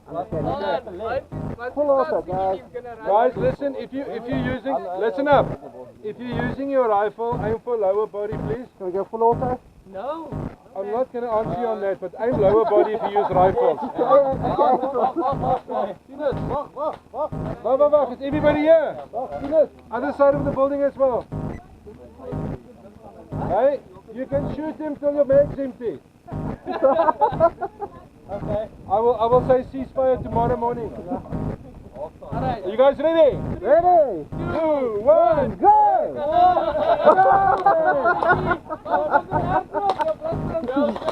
Pull off it, guys. Guys, listen. If you're using, listen up. If you're using your rifle, aim for lower body, please. Can we go full auto? No. I'm not going to answer you on that, but aim lower body if you use rifles. Wacht, is everybody here? Other side of the building as well. Hey, you can shoot him till your mag's empty. Okay. I will say ceasefire tomorrow morning. Alright. Are you guys ready? Ready? 2, 1, Go! Go!